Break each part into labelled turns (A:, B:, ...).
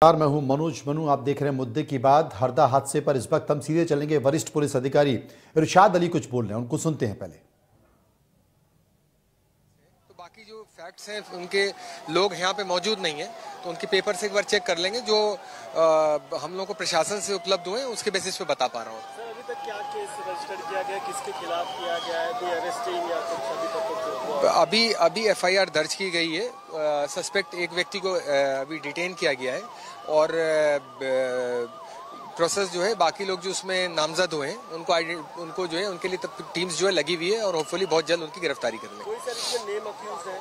A: मैं हूं मनोज मनु। आप देख रहे हैं मुद्दे की बात। हरदा हादसे पर इस वक्त हम सीधे चलेंगे। वरिष्ठ पुलिस अधिकारी इरशाद अली कुछ बोल रहे हैं, उनको सुनते हैं पहले।
B: तो बाकी जो फैक्ट्स हैं उनके लोग यहाँ पे मौजूद नहीं है, तो उनके पेपर से एक बार चेक कर लेंगे। जो हम लोगों को प्रशासन से उपलब्ध हुए उसके बेसिस पे बता पा रहा हूँ।
C: सर, अभी तक क्या केस रजिस्टर किया गया, किसके खिलाफ किया गया है, कोई अरेस्टिंग या कुछ अभी तक कुछ?
B: अभी एफआईआर दर्ज की गई है। सस्पेक्ट एक व्यक्ति को अभी डिटेन किया गया है और प्रोसेस जो है, बाकी लोग जो उसमें नामजद हुए हैं उनको जो है उनके लिए टीम्स जो है लगी हुई है और होपफुली बहुत जल्द उनकी गिरफ्तारी कर लेंगे।
C: कोई सर इसमें नेम अक्यूज्ड है?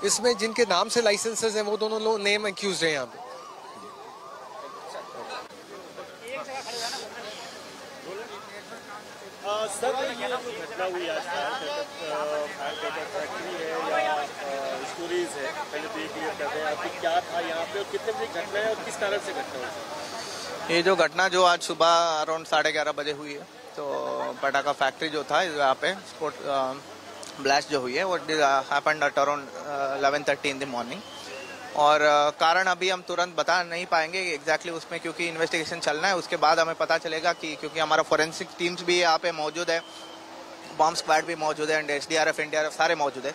B: इसमें जिनके नाम से लाइसेंसेस हैं वो दोनों लोग नेम अक्यूज्ड हैं यहाँ पे।
C: सर, ये घटना हुई आज फैक्ट्री है या स्टोरीज है, पहले तो ये क्लियर कर रहे हैं अभी क्या था यहाँ पे और कितने बजे घटना है और किस कारण से घटना हुई?
D: ये जो घटना जो आज सुबह अराउंड 11:30 बजे हुई है, तो पटाखा फैक्ट्री जो था यहाँ पे ब्लास्ट जो हुई है वो happened at around 11:30 in the morning. और कारण अभी हम तुरंत बता नहीं पाएंगे एग्जैक्टली उसमें, क्योंकि इन्वेस्टिगेशन चलना है। उसके बाद हमें पता चलेगा कि क्योंकि हमारा फोरेंसिक टीम्स भी यहाँ पे मौजूद है, बॉम्ब स्क्वाड भी मौजूद है एंड एसडीआरएफ एनडीआरएफ सारे मौजूद है।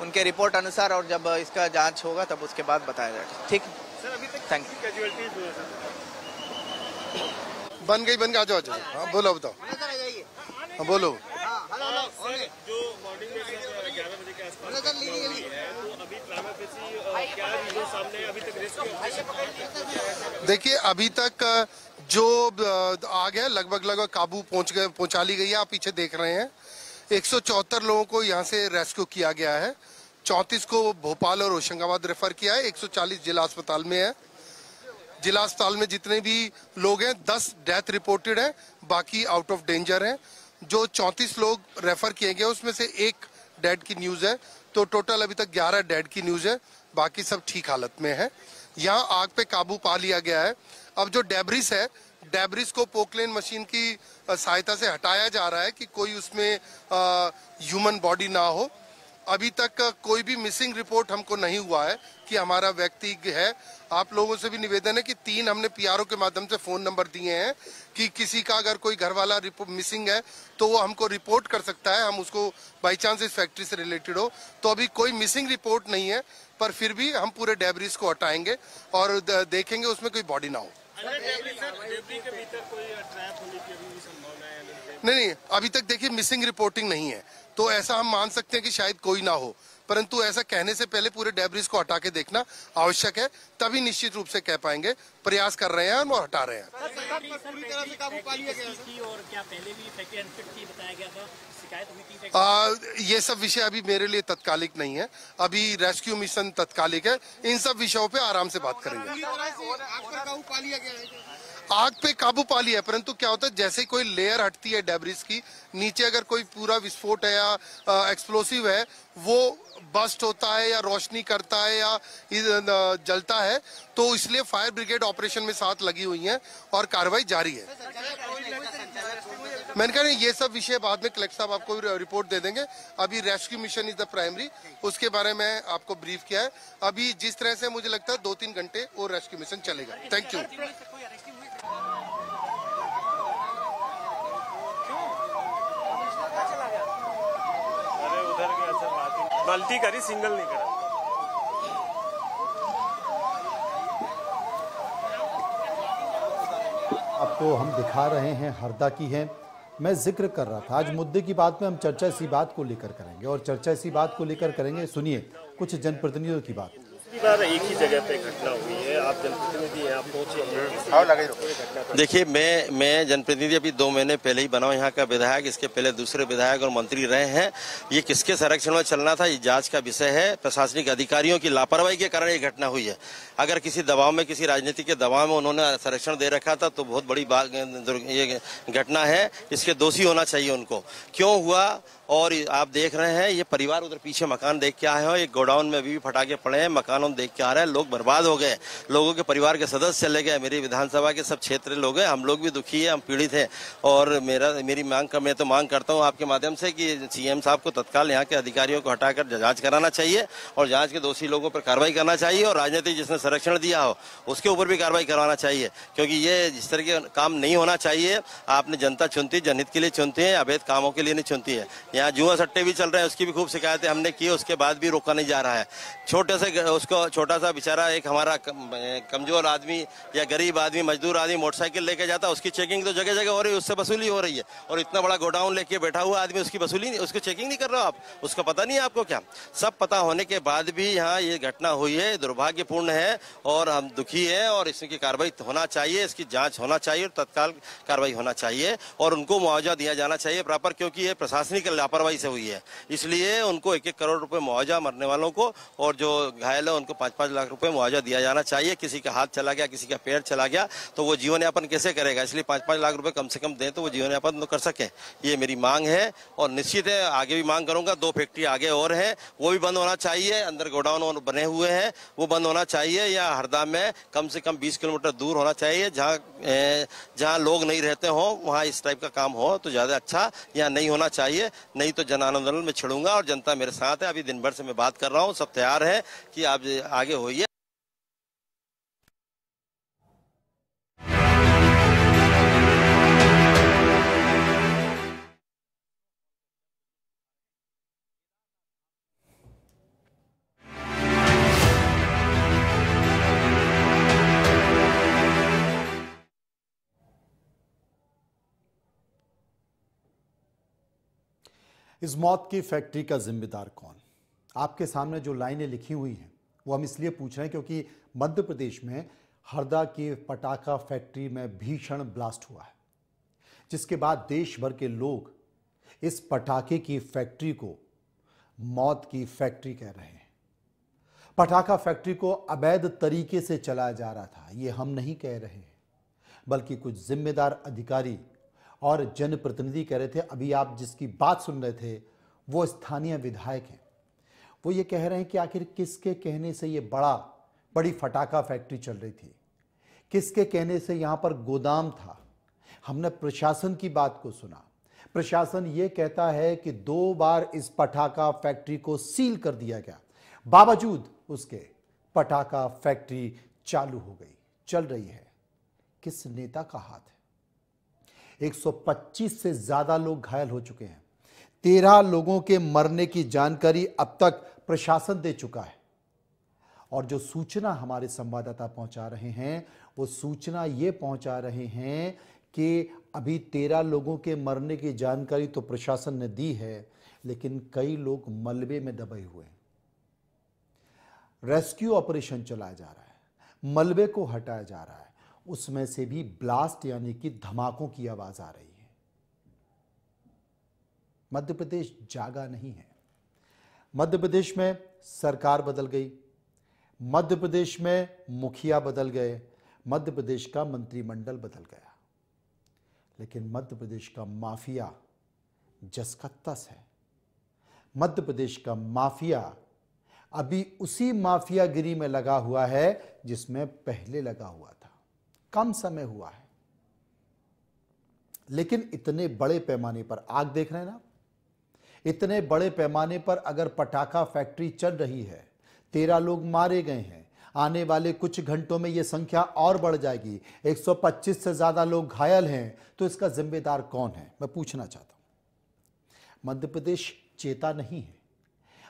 D: उनके रिपोर्ट अनुसार और जब इसका जांच होगा तब उसके बाद बताया जाएगा। ठीक
C: सर, अभी तक
D: थैंक यू।
C: कैजुअलिटीज हुए सर?
E: बन गई आ जाओ। हाँ बोलो, बताओ। हाँ बोलो।
C: जो मॉर्निंग में 11 बजे के आसपास है, तो अभी क्या रीजन सामने अभी तक रेस्क्यू?
E: देखिए, अभी तक जो आग है लगभग काबू पहुंचा ली गई है। आप पीछे देख रहे हैं 174 लोगों को यहाँ से रेस्क्यू किया गया है। 34 को भोपाल और होशंगाबाद रेफर किया है। 140 जिला अस्पताल में है। जिला अस्पताल में जितने भी लोग हैं 10 डेथ रिपोर्टेड है, बाकी आउट ऑफ डेंजर हैं। जो 34 लोग रेफर किए गए उसमें से एक डेड की न्यूज है, तो टोटल अभी तक 11 डेड की न्यूज है, बाकी सब ठीक हालत में है। यहाँ आग पे काबू पा लिया गया है। अब जो डेब्रिस है, डेब्रिस को पोकलेन मशीन की सहायता से हटाया जा रहा है कि कोई उसमें ह्यूमन बॉडी ना हो। अभी तक कोई भी मिसिंग रिपोर्ट हमको नहीं हुआ है कि हमारा व्यक्ति है। आप लोगों से भी निवेदन है कि 3 हमने पीआरओ के माध्यम से फोन नंबर दिए हैं कि किसी का अगर कोई घर वाला मिसिंग है तो वो हमको रिपोर्ट कर सकता है, हम उसको बाई चांस इस फैक्ट्री से रिलेटेड हो। तो अभी कोई मिसिंग रिपोर्ट नहीं है, पर फिर भी हम पूरे डेब्रिस को हटाएंगे और देखेंगे उसमें कोई बॉडी ना हो। नहीं, अभी तक देखिए मिसिंग रिपोर्टिंग नहीं है, तो ऐसा हम मान सकते हैं कि शायद कोई ना हो, परंतु ऐसा कहने से पहले पूरे डेब्रिस को हटा के देखना आवश्यक है, तभी निश्चित रूप से कह पाएंगे। प्रयास कर रहे हैं और हटा रहे हैं। ये सब विषय अभी मेरे लिए तत्कालिक नहीं है। अभी रेस्क्यू मिशन तत्कालिक है। इन सब विषयों पे आराम से बात करेंगे। आग पे काबू पा लिया है, परंतु क्या होता है जैसे कोई लेयर हटती है डेब्रिस की, नीचे अगर कोई पूरा विस्फोट है या एक्सप्लोसिव है, वो बस्ट होता है या रोशनी करता है या जलता है, तो इसलिए फायर ब्रिगेड ऑपरेशन में साथ लगी हुई है और कार्रवाई जारी है। मैंने कहा ये सब विषय बाद में कलेक्टर साहब आपको रिपोर्ट दे देंगे। अभी rescue mission is the primary, उसके बारे में आपको ब्रीफ किया है। अभी जिस तरह से मुझे लगता है 2-3 घंटे वो रेस्क्यू मिशन चलेगा। Thank you.
C: गलती करी, सिंगल नहीं करा।
A: आपको हम दिखा रहे हैं हरदा की है। मैं जिक्र कर रहा था आज मुद्दे की बात में हम चर्चा इसी बात को लेकर करेंगे और चर्चा इसी बात को लेकर करेंगे। सुनिए कुछ जनप्रतिनिधियों की बात।
C: दूसरी बार एक ही जगह पे घटना हुई है, आप जनप्रतिनिधि हैं, आप पहुंचे हैं।
F: देखिए, मैं जनप्रतिनिधि अभी 2 महीने पहले ही बना हूं, यहाँ का विधायक। इसके पहले दूसरे विधायक और मंत्री रहे हैं। ये किसके संरक्षण में चलना था, ये जांच का विषय है। प्रशासनिक अधिकारियों की लापरवाही के कारण ये घटना हुई है। अगर किसी दबाव में, किसी राजनीति के दबाव में उन्होंने संरक्षण दे रखा था तो बहुत बड़ी ये घटना है। इसके दोषी होना चाहिए उनको। क्यों हुआ और आप देख रहे हैं ये परिवार उधर पीछे मकान देख के आए हैं, एक गोडाउन में अभी भी फटाके पड़े हैं, मकानों देख के आ रहे हैं, लोग बर्बाद हो गए, लोगों के परिवार के सदस्य चले गए। मेरी विधानसभा के सब क्षेत्र लोग हैं, हम लोग भी दुखी है, हम पीड़ित हैं। और मेरी मैं तो मांग करता हूँ आपके माध्यम से कि सीएम साहब को तत्काल यहाँ के अधिकारियों को हटाकर जांच कराना चाहिए और जांच के दोषी लोगों पर कार्रवाई करना चाहिए, और राजनीतिक जिसने संरक्षण दिया हो उसके ऊपर भी कार्रवाई करवाना चाहिए, क्योंकि ये जिस तरह के काम नहीं होना चाहिए। आपने जनता चुनती, जनहित के लिए चुनती है, अवैध कामों के लिए नहीं चुनती है। यहाँ जुआ सट्टे भी चल रहे हैं, उसकी भी खूब शिकायतें हमने की, उसके बाद भी रोका नहीं जा रहा है। छोटा सा बेचारा एक हमारा कमजोर आदमी या गरीब आदमी, मजदूर आदमी मोटरसाइकिल लेके जाता है, उसकी चेकिंग तो जगह जगह हो रही है, उससे वसूली हो रही है। और इतना बड़ा गोडाउन लेके बैठा हुआ आदमी उसकी वसूली नहीं, उसकी चेकिंग नहीं कर रहे हो आप, उसका पता नहीं है आपको क्या? सब पता होने के बाद भी यहाँ ये घटना हुई है, दुर्भाग्यपूर्ण है और हम दुखी हैं, और इसकी कार्रवाई होना चाहिए, इसकी जांच होना चाहिए और तत्काल कार्रवाई होना चाहिए, और उनको मुआवजा दिया जाना चाहिए प्रॉपर, क्योंकि ये प्रशासनिक लापरवाही से हुई है। इसलिए उनको 1-1 करोड़ रुपए मुआवजा मरने वालों को, और जो घायल है उनको 5-5 लाख रुपए मुआवजा दिया जाना चाहिए। किसी का हाथ चला गया, किसी का पैर चला गया तो वो जीवन यापन कैसे करेगा? इसलिए 5-5 लाख रुपए कम से कम दें तो वो जीवन यापन तो कर सके। ये मेरी मांग है, और निश्चित है आगे भी मांग करूंगा। 2 फैक्ट्री आगे और हैं, वो भी बंद होना चाहिए। अंदर गोडाउन बने हुए हैं, वो बंद होना चाहिए। या हरदा में कम से कम 20 किलोमीटर दूर होना चाहिए, जहाँ लोग नहीं रहते हो, वहाँ इस टाइप का काम हो तो ज्यादा अच्छा। यहाँ नहीं होना चाहिए, नहीं तो जन आंदोलन में छिड़ूंगा, और जनता मेरे साथ है। अभी दिन भर से मैं बात कर रहा हूँ, सब तैयार है कि आप आगे होइए।
A: इस मौत की फैक्ट्री का जिम्मेदार कौन? आपके सामने जो लाइनें लिखी हुई हैं वो हम इसलिए पूछ रहे हैं क्योंकि मध्य प्रदेश में हरदा की पटाखा फैक्ट्री में भीषण ब्लास्ट हुआ है, जिसके बाद देश भर के लोग इस पटाखे की फैक्ट्री को मौत की फैक्ट्री कह रहे हैं। पटाखा फैक्ट्री को अवैध तरीके से चलाया जा रहा था, ये हम नहीं कह रहे हैं, बल्कि कुछ जिम्मेदार अधिकारी और जनप्रतिनिधि कह रहे थे। अभी आप जिसकी बात सुन रहे थे वो स्थानीय विधायक हैं। वो ये कह रहे हैं कि आखिर किसके कहने से ये बड़ी फटाखा फैक्ट्री चल रही थी, किसके कहने से यहाँ पर गोदाम था। हमने प्रशासन की बात को सुना, प्रशासन ये कहता है कि 2 बार इस पटाखा फैक्ट्री को सील कर दिया गया, बावजूद उसके पटाखा फैक्ट्री चालू हो गई, चल रही है। किस नेता का हाथ है? 125 से ज्यादा लोग घायल हो चुके हैं। 13 लोगों के मरने की जानकारी अब तक प्रशासन दे चुका है, और जो सूचना हमारे संवाददाता पहुंचा रहे हैं वो सूचना ये पहुंचा रहे हैं कि अभी 13 लोगों के मरने की जानकारी तो प्रशासन ने दी है, लेकिन कई लोग मलबे में दबे हुए हैं। रेस्क्यू ऑपरेशन चलाया जा रहा है, मलबे को हटाया जा रहा है, उसमें से भी ब्लास्ट यानी कि धमाकों की आवाज आ रही है। मध्य प्रदेश जागा नहीं है। मध्य प्रदेश में सरकार बदल गई, मध्य प्रदेश में मुखिया बदल गए, मध्य प्रदेश का मंत्रिमंडल बदल गया, लेकिन मध्य प्रदेश का माफिया जसकत्तस है। मध्य प्रदेश का माफिया अभी उसी माफियागिरी में लगा हुआ है जिसमें पहले लगा हुआ था। कम समय हुआ है, लेकिन इतने बड़े पैमाने पर आग देख रहे हैं ना, इतने बड़े पैमाने पर अगर पटाखा फैक्ट्री चल रही है, 13 लोग मारे गए हैं, आने वाले कुछ घंटों में यह संख्या और बढ़ जाएगी, 125 से ज्यादा लोग घायल हैं, तो इसका जिम्मेदार कौन है? मैं पूछना चाहता हूं। मध्य प्रदेश चेता नहीं है,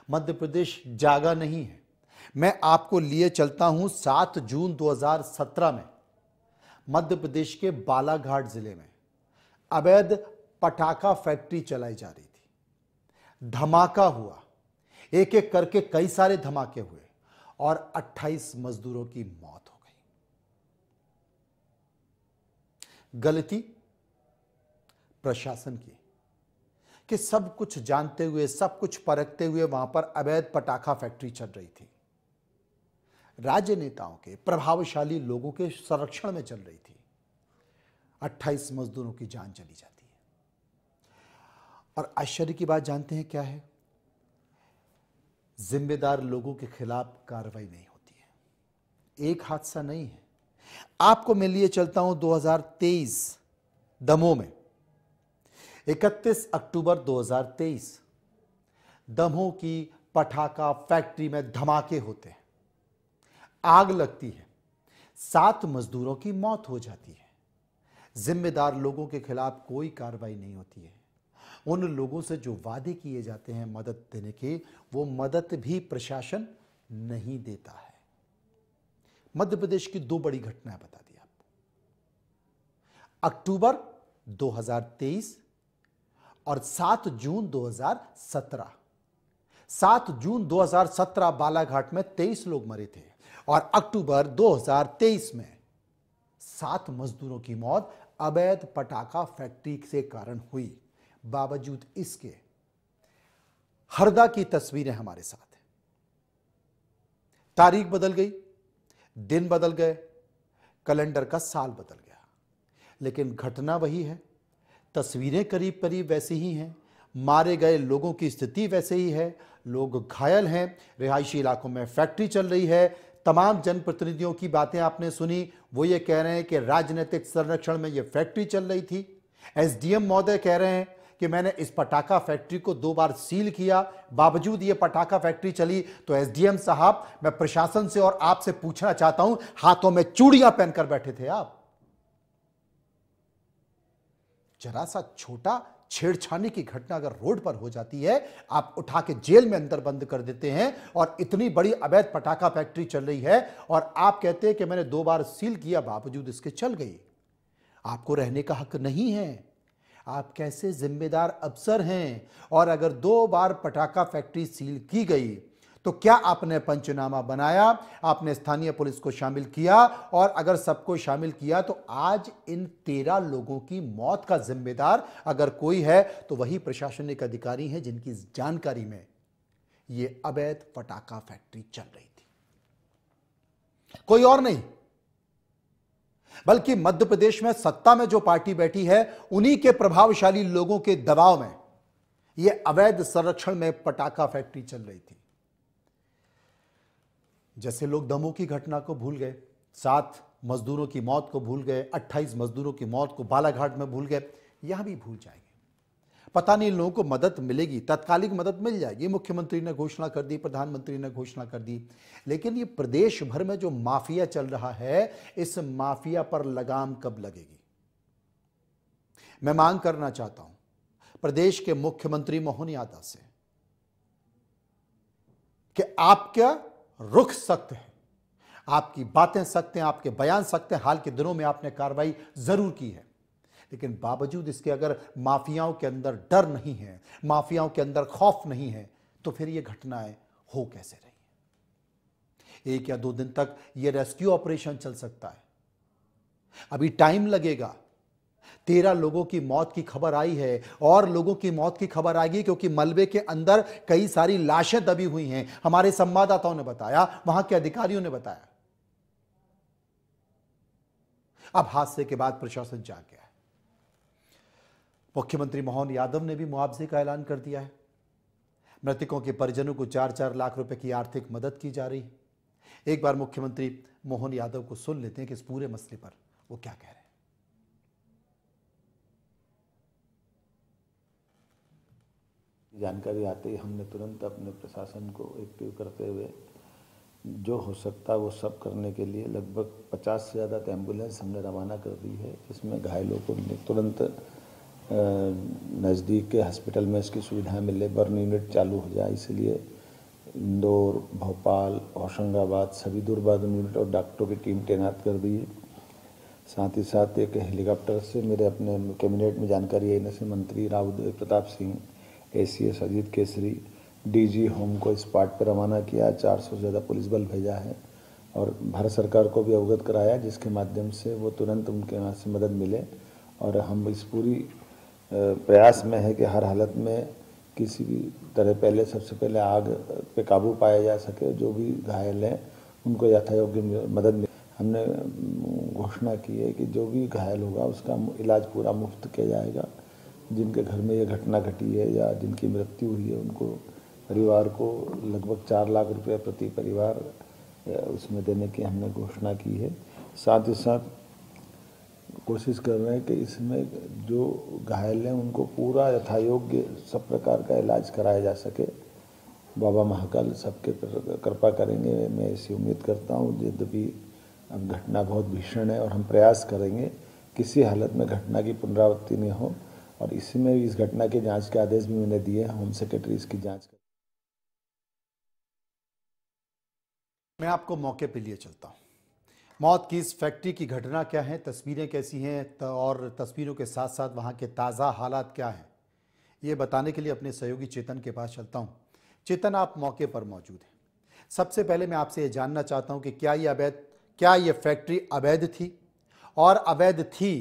A: मध्य प्रदेश जागा नहीं है। मैं आपको लिए चलता हूं 7 जून 2017 में मध्य प्रदेश के बालाघाट जिले में अवैध पटाखा फैक्ट्री चलाई जा रही थी। धमाका हुआ, एक एक करके कई सारे धमाके हुए और 28 मजदूरों की मौत हो गई। गलती प्रशासन की कि सब कुछ जानते हुए, सब कुछ परखते हुए वहां पर अवैध पटाखा फैक्ट्री चल रही थी। राजनेताओं के, प्रभावशाली लोगों के संरक्षण में चल रही थी। 28 मजदूरों की जान चली जाती है। और आश्चर्य की बात जानते हैं क्या है? जिम्मेदार लोगों के खिलाफ कार्रवाई नहीं होती है। एक हादसा नहीं है, आपको मैं लिए चलता हूं 2023 दमोह में। 31 अक्टूबर 2023 दमोह की पटाखा फैक्ट्री में धमाके होते हैं, आग लगती है, 7 मजदूरों की मौत हो जाती है। जिम्मेदार लोगों के खिलाफ कोई कार्रवाई नहीं होती है। उन लोगों से जो वादे किए जाते हैं मदद देने के, वो मदद भी प्रशासन नहीं देता है। मध्य प्रदेश की 2 बड़ी घटनाएं बता दी आपको। अक्टूबर 2023 और 7 जून 2017। 7 जून 2017 बालाघाट में 23 लोग मरे थे और अक्टूबर 2023 में 7 मजदूरों की मौत अवैध पटाखा फैक्ट्री के कारण हुई। बावजूद इसके हरदा की तस्वीरें हमारे साथ हैं। तारीख बदल गई, दिन बदल गए, कैलेंडर का साल बदल गया, लेकिन घटना वही है। तस्वीरें करीब करीब वैसी ही हैं, मारे गए लोगों की स्थिति वैसे ही है, लोग घायल हैं, रिहायशी इलाकों में फैक्ट्री चल रही है। तमाम जनप्रतिनिधियों की बातें आपने सुनी, वो ये कह रहे हैं कि राजनीतिक संरक्षण में ये फैक्ट्री चल रही थी। एसडीएम महोदय कह रहे हैं कि मैंने इस पटाखा फैक्ट्री को 2 बार सील किया, बावजूद ये पटाखा फैक्ट्री चली। तो एसडीएम साहब, मैं प्रशासन से और आपसे पूछना चाहता हूं, हाथों में चूड़ियां पहनकर बैठे थे आप? जरा सा छोटा छेड़छाड़ी की घटना अगर रोड पर हो जाती है, आप उठा के जेल में अंदर बंद कर देते हैं। और इतनी बड़ी अवैध पटाखा फैक्ट्री चल रही है और आप कहते हैं कि मैंने 2 बार सील किया, बावजूद इसके चल गई। आपको रहने का हक नहीं है। आप कैसे जिम्मेदार अफसर हैं? और अगर 2 बार पटाखा फैक्ट्री सील की गई तो क्या आपने पंचनामा बनाया? आपने स्थानीय पुलिस को शामिल किया? और अगर सबको शामिल किया तो आज इन 13 लोगों की मौत का जिम्मेदार अगर कोई है तो वही प्रशासनिक अधिकारी हैं जिनकी जानकारी में यह अवैध पटाखा फैक्ट्री चल रही थी, कोई और नहीं। बल्कि मध्य प्रदेश में सत्ता में जो पार्टी बैठी है, उन्हीं के प्रभावशाली लोगों के दबाव में यह अवैध संरक्षण में पटाखा फैक्ट्री चल रही थी। जैसे लोग दमोह की घटना को भूल गए, 7 मजदूरों की मौत को भूल गए, 28 मजदूरों की मौत को बालाघाट में भूल गए, यहां भी भूल जाएंगे। पता नहीं लोगों को मदद मिलेगी, तत्कालिक मदद मिल जाएगी। मुख्यमंत्री ने घोषणा कर दी, प्रधानमंत्री ने घोषणा कर दी, लेकिन ये प्रदेश भर में जो माफिया चल रहा है, इस माफिया पर लगाम कब लगेगी? मैं मांग करना चाहता हूं प्रदेश के मुख्यमंत्री मोहन यादव से कि आपका रुख सख्त है, आपकी बातें सख्त हैं, आपके बयान सख्त हैं। हाल के दिनों में आपने कार्रवाई जरूर की है, लेकिन बावजूद इसके अगर माफियाओं के अंदर डर नहीं है, माफियाओं के अंदर खौफ नहीं है, तो फिर ये घटनाएं हो कैसे रही? 1 या 2 दिन तक ये रेस्क्यू ऑपरेशन चल सकता है, अभी टाइम लगेगा। 13 लोगों की मौत की खबर आई है और लोगों की मौत की खबर आएगी, क्योंकि मलबे के अंदर कई सारी लाशें दबी हुई हैं। हमारे संवाददाताओं ने बताया, वहां के अधिकारियों ने बताया। अब हादसे के बाद प्रशासन जाग गया है। मुख्यमंत्री मोहन यादव ने भी मुआवजे का ऐलान कर दिया है। मृतकों के परिजनों को 4-4 लाख रुपए की आर्थिक मदद की जा रही है। एक बार मुख्यमंत्री मोहन यादव को सुन लेते हैं कि इस पूरे मसले पर वो क्या कह रहे हैं।
G: जानकारी आते ही हमने तुरंत अपने प्रशासन को एक्टिव करते हुए जो हो सकता है वो सब करने के लिए लगभग 50 से ज़्यादा एम्बुलेंस हमने रवाना कर दी है। इसमें घायलों को तुरंत नज़दीक के हॉस्पिटल में इसकी सुविधाएं मिले, बर्न यूनिट चालू हो जाए, इसलिए इंदौर, भोपाल, होशंगाबाद सभी दूरबर्न यूनिट और डॉक्टरों की टीम तैनात कर दी है। साथ ही साथ एक हेलीकॉप्टर से मेरे अपने कैबिनेट में जानकारी आई से मंत्री Rao Pratap Singh, ACS Ajit Kesari, DG home को इस पार्ट पर रवाना किया। 400 से ज़्यादा पुलिस बल भेजा है और भारत सरकार को भी अवगत कराया, जिसके माध्यम से वो तुरंत उनके वहाँ से मदद मिले। और हम इस पूरी प्रयास में है कि हर हालत में किसी भी तरह सबसे पहले आग पे काबू पाया जा सके। जो भी घायल हैं उनको यथायोग्य मदद मिले। हमने घोषणा की है कि जो भी घायल होगा उसका इलाज पूरा मुफ्त किया जाएगा। जिनके घर में ये घटना घटी है या जिनकी मृत्यु हुई है उनको परिवार को लगभग 4 लाख रुपए प्रति परिवार उसमें देने की हमने घोषणा की है। साथ ही साथ कोशिश कर रहे हैं कि इसमें जो घायल हैं उनको पूरा यथायोग्य सब प्रकार का इलाज कराया जा सके। बाबा महाकाल सबके कृपा करेंगे, मैं ऐसी उम्मीद करता हूँ। यद्यपि घटना बहुत भीषण है और हम प्रयास करेंगे किसी हालत में घटना की पुनरावृत्ति नहीं हो, और इसमें इस घटना के जांच के आदेश भी मैंने दिए हैं। होम सेक्रेटरी इसकी जांच कर।
A: मैं आपको मौके पे लिए चलता हूँ। मौत की इस फैक्ट्री की घटना क्या है, तस्वीरें कैसी हैं और तस्वीरों के साथ साथ वहाँ के ताज़ा हालात क्या हैं, ये बताने के लिए अपने सहयोगी चेतन के पास चलता हूँ। चेतन, आप मौके पर मौजूद हैं। सबसे पहले मैं आपसे ये जानना चाहता हूँ कि क्या ये फैक्ट्री अवैध थी, और अवैध थी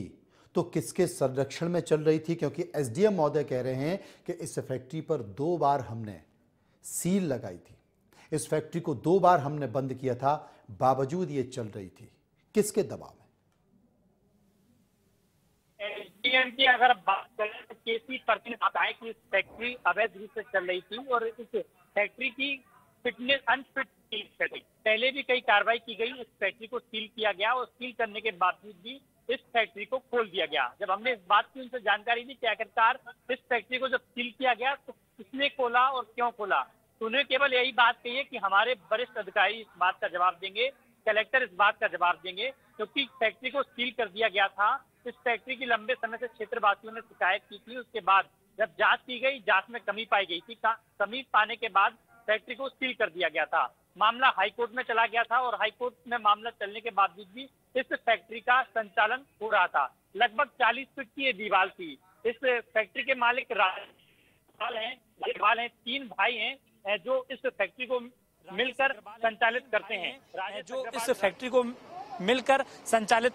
A: तो किसके संरक्षण में चल रही थी? क्योंकि एसडीएम महोदय कह रहे हैं कि इस फैक्ट्री पर 2 बार हमने सील लगाई थी, इस फैक्ट्री को 2 बार हमने बंद किया था, बावजूद ये चल रही थी। किसके दबाव में?
H: एसडीएम की अगर बात करें तो केसी पर्ची ने बताया कि इस फैक्ट्री अवैध रूप से चल रही थी और इस फैक्ट्री की फिटनेस अनफिट सील कर गई। पहले भी कई कार्रवाई की गई, इस फैक्ट्री को सील किया गया और सील करने के बावजूद भी इस फैक्ट्री को खोल दिया गया। जब हमने इस बात की उनसे जानकारी दी कि आखिरकार इस फैक्ट्री को जब सील किया गया तो किसने खोला और क्यों खोला, तो उन्हें केवल यही बात कही है कि हमारे वरिष्ठ अधिकारी इस बात का जवाब देंगे, कलेक्टर इस बात का जवाब देंगे, क्योंकि फैक्ट्री को सील कर दिया गया था। इस फैक्ट्री की लंबे समय से क्षेत्रवासियों ने शिकायत की थी। उसके बाद जब जांच की गई, जांच में कमी पाई गई थी, कमी पाने के बाद फैक्ट्री को सील कर दिया गया था। मामला हाईकोर्ट में चला गया था और हाईकोर्ट में मामला चलने के बावजूद भी इस फैक्ट्री का संचालन हो रहा था। लगभग 40 फीट की ये दीवार थी। इस फैक्ट्री के मालिक राजपाल हैं, 3 भाई हैं जो इस फैक्ट्री को मिलकर संचालित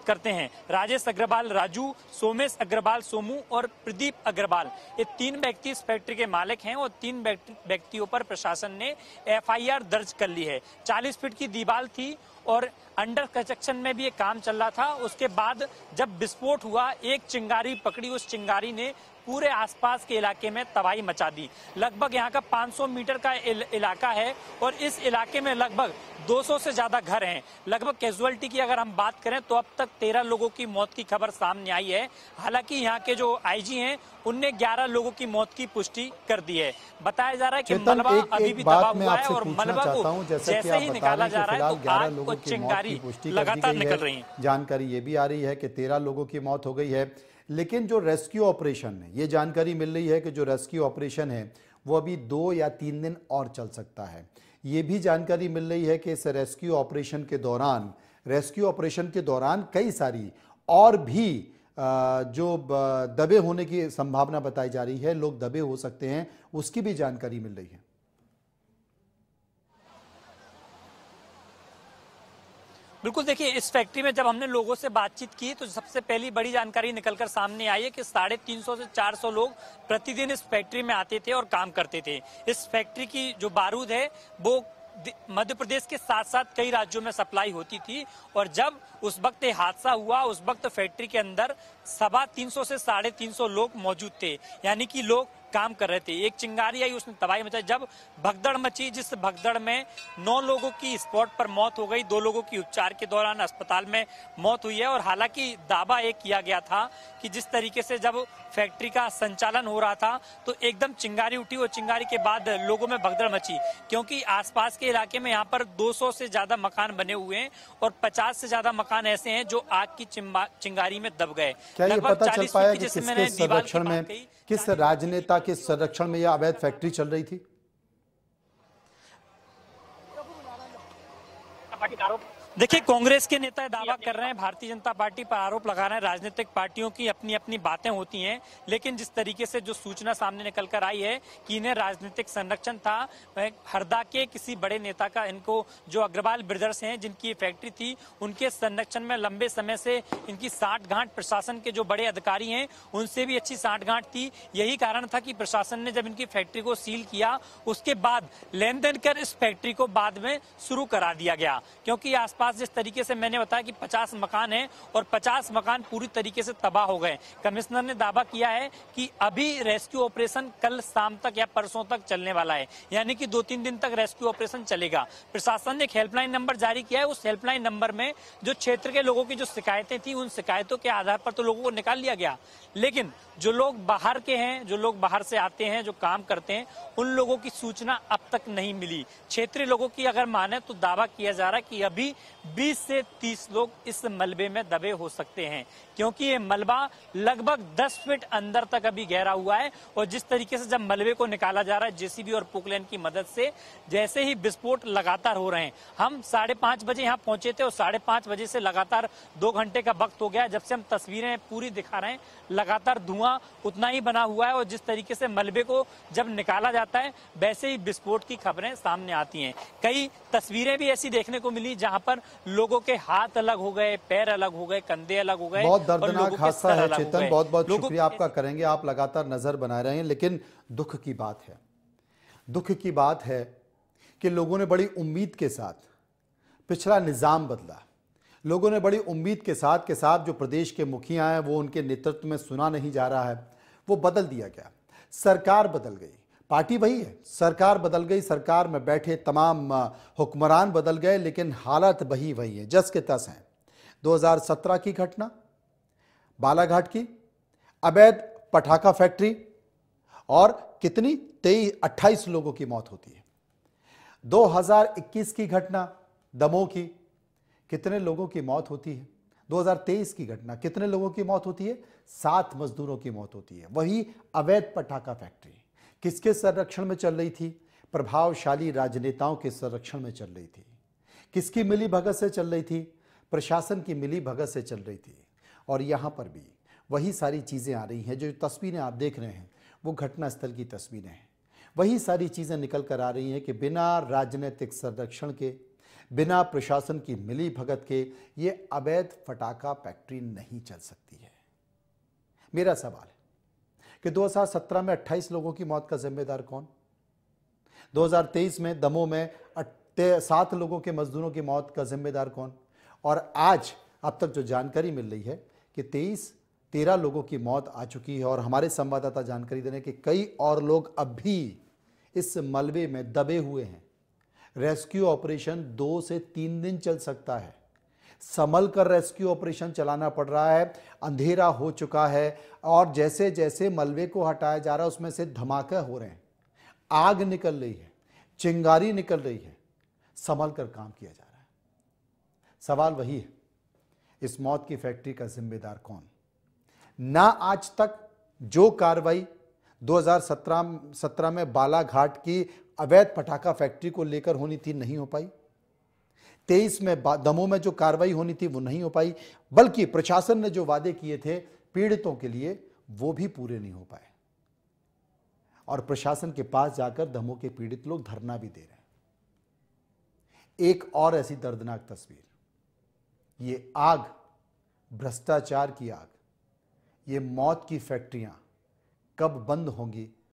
H: करते हैं। राजेश अग्रवाल राजू, सोमेश अग्रवाल सोमू और प्रदीप अग्रवाल, ये 3 व्यक्ति इस फैक्ट्री के मालिक हैं और 3 व्यक्तियों पर प्रशासन ने एफआईआर दर्ज कर ली है। 40 फीट की दीवार थी और अंडर कंस्ट्रक्शन में भी ये काम चल रहा था। उसके बाद जब विस्फोट हुआ, एक चिंगारी पकड़ी, उस चिंगारी ने पूरे आसपास के इलाके में तबाही मचा दी। लगभग यहाँ का 500 मीटर का इलाका है और इस इलाके में लगभग 200 से ज्यादा घर हैं। लगभग कैजुअलिटी की अगर हम बात करें तो अब तक 13 लोगों की मौत की खबर सामने आई है। हालांकि यहाँ के जो आईजी हैं उनने 11 लोगों की मौत की पुष्टि कर दी है। बताया जा रहा है कि मलबा अभी भी दबा हुआ है और मलबा को जैसे ही निकाला जा रहा है तो आग और चिंगारी लगातार निकल रही है।
A: जानकारी ये भी आ रही है कि 13 लोगों की मौत हो गई है, लेकिन जो रेस्क्यू ऑपरेशन है, ये जानकारी मिल रही है कि जो रेस्क्यू ऑपरेशन है वो अभी 2 या 3 दिन और चल सकता है। ये भी जानकारी मिल रही है कि इस रेस्क्यू ऑपरेशन के दौरान कई सारी और भी जो दबे होने की संभावना बताई जा रही है, लोग दबे हो सकते हैं, उसकी भी जानकारी मिल रही है।
H: बिल्कुल, देखिए इस फैक्ट्री में जब हमने लोगों से बातचीत की तो सबसे पहली बड़ी जानकारी निकलकर सामने आई है कि 350 से 400 लोग प्रतिदिन इस फैक्ट्री में आते थे और काम करते थे। इस फैक्ट्री की जो बारूद है वो मध्य प्रदेश के साथ साथ कई राज्यों में सप्लाई होती थी और जब उस वक्त ये हादसा हुआ उस वक्त फैक्ट्री के अंदर 350 से 350 लोग मौजूद थे, यानी कि लोग काम कर रहे थे। एक चिंगारी आई, उसने तबाही मचाई। जब भगदड़ मची, जिस भगदड़ में 9 लोगों की स्पॉट पर मौत हो गई, 2 लोगों की उपचार के दौरान अस्पताल में मौत हुई है। और हालांकि दावा एक किया गया था कि जिस तरीके से जब फैक्ट्री का संचालन हो रहा था तो एकदम चिंगारी उठी और चिंगारी के बाद लोगों में भगदड़ मची, क्योंकि आसपास के इलाके में यहाँ पर 200 से ज्यादा मकान बने हुए हैं और 50 से ज्यादा मकान ऐसे हैं जो आग की चिंगारी में दब गए।
A: क्या ये पता चल पाया कि किसके संरक्षण में, किस राजनेता के संरक्षण में यह अवैध फैक्ट्री चल रही थी?
H: देखिए, कांग्रेस के नेता दावा कर रहे हैं, भारतीय जनता पार्टी पर आरोप लगा रहे हैं। राजनीतिक पार्टियों की अपनी अपनी बातें होती हैं, लेकिन जिस तरीके से जो सूचना सामने निकल कर आई है कि इन्हें राजनीतिक संरक्षण था, हरदा के किसी बड़े नेता का, इनको जो अग्रवाल ब्रदर्स हैं जिनकी फैक्ट्री थी, उनके संरक्षण में लंबे समय से इनकी साठगांठ प्रशासन के जो बड़े अधिकारी हैं उनसे भी अच्छी साठगांठ थी। यही कारण था कि प्रशासन ने जब इनकी फैक्ट्री को सील किया उसके बाद लेन देन कर इस फैक्ट्री को बाद में शुरू करा दिया गया, क्योंकि आसपास पास जिस तरीके से मैंने बताया कि 50 मकान हैं और 50 मकान पूरी तरीके से तबाह हो गए। कमिश्नर ने दावा किया है कि अभी रेस्क्यू ऑपरेशन कल शाम तक या परसों तक चलने वाला है, यानी कि 2-3 दिन तक रेस्क्यू ऑपरेशन चलेगा। प्रशासन ने एक हेल्पलाइन नंबर जारी किया है। उस हेल्पलाइन नंबर में जो क्षेत्र के लोगों की जो शिकायतें थी, उन शिकायतों के आधार पर तो लोगों को निकाल लिया गया, लेकिन जो लोग बाहर के हैं, जो लोग बाहर से आते हैं, जो काम करते हैं, उन लोगों की सूचना अब तक नहीं मिली। क्षेत्रीय लोगों की अगर माने तो दावा किया जा रहा है कि अभी 20 से 30 लोग इस मलबे में दबे हो सकते हैं, क्योंकि ये मलबा लगभग 10 फीट अंदर तक अभी गहरा हुआ है। और जिस तरीके से जब मलबे को निकाला जा रहा है जेसीबी और पोकलैन की मदद से, जैसे ही विस्फोट लगातार हो रहे हैं। हम 5:30 बजे यहाँ पहुंचे थे और 5:30 बजे से लगातार 2 घंटे का वक्त हो गया। जब से हम तस्वीरें पूरी दिखा रहे हैं, लगातार धुआं उतना ही बना हुआ है और जिस तरीके से मलबे को जब निकाला जाता है, वैसे ही विस्फोट की खबरें सामने आती हैं। कई तस्वीरें भी ऐसी देखने को मिली जहां पर लोगों के हाथ अलग हो गए, पैर अलग हो गए, कंधे अलग हो गए।
A: बहुत दर्दनाक हादसा है चेतन, बहुत बहुत शुक्रिया आपका करेंगे। आप लगातार नजर बनाए रहे हैं, लेकिन दुख की बात है कि लोगों ने बड़ी उम्मीद के साथ पिछला निजाम बदला। लोगों ने बड़ी उम्मीद के साथ जो प्रदेश के मुखिया हैं, वो उनके नेतृत्व में सुना नहीं जा रहा है, वो बदल दिया गया। सरकार बदल गई, पार्टी वही है, सरकार बदल गई, सरकार में बैठे तमाम हुक्मरान बदल गए, लेकिन हालत वही है, जस के तस हैं। 2017 की घटना, बालाघाट की अवैध पटाखा फैक्ट्री, और कितनी 28 लोगों की मौत होती है। 2021 की घटना दमोह की, कितने लोगों की मौत होती है। 2023 की घटना, कितने लोगों की मौत होती है, 7 मजदूरों की मौत होती है। वही अवैध पटाखा फैक्ट्री किसके संरक्षण में चल रही थी? प्रभावशाली राजनेताओं के संरक्षण में चल रही थी। किसकी मिली भगत से चल रही थी? प्रशासन की मिली भगत से चल रही थी। और यहां पर भी वही सारी चीजें आ रही हैं। जो तस्वीरें आप देख रहे हैं वो घटनास्थल की तस्वीरें हैं। वही सारी चीजें निकल कर आ रही हैं कि बिना राजनीतिक संरक्षण के, बिना प्रशासन की मिली भगत के ये अवैध पटाखा फैक्ट्री नहीं चल सकती है। मेरा सवाल है कि 2017 में 28 लोगों की मौत का जिम्मेदार कौन? 2023 में दमोह में 7 लोगों के मजदूरों की मौत का जिम्मेदार कौन? और आज अब तक जो जानकारी मिल रही है कि 13 लोगों की मौत आ चुकी है। और हमारे संवाददाता जानकारी दे रहे हैं कि कई और लोग अब भी इस मलबे में दबे हुए हैं। रेस्क्यू ऑपरेशन 2 से 3 दिन चल सकता है। संभल कर रेस्क्यू ऑपरेशन चलाना पड़ रहा है। अंधेरा हो चुका है और जैसे जैसे मलबे को हटाया जा रहा है उसमें से धमाके हो रहे हैं, आग निकल रही है, चिंगारी निकल रही है। संभल कर काम किया जा रहा है। सवाल वही है, इस मौत की फैक्ट्री का जिम्मेदार कौन? ना आज तक जो कार्रवाई 2017 में बालाघाट की अवैध पटाखा फैक्ट्री को लेकर होनी थी, नहीं हो पाई। 23 में दमोह में जो कार्रवाई होनी थी वो नहीं हो पाई, बल्कि प्रशासन ने जो वादे किए थे पीड़ितों के लिए वो भी पूरे नहीं हो पाए। और प्रशासन के पास जाकर दमोह के पीड़ित लोग धरना भी दे रहे हैं। एक और ऐसी दर्दनाक तस्वीर, ये आग, भ्रष्टाचार की आग, ये मौत की फैक्ट्रियां कब बंद होंगी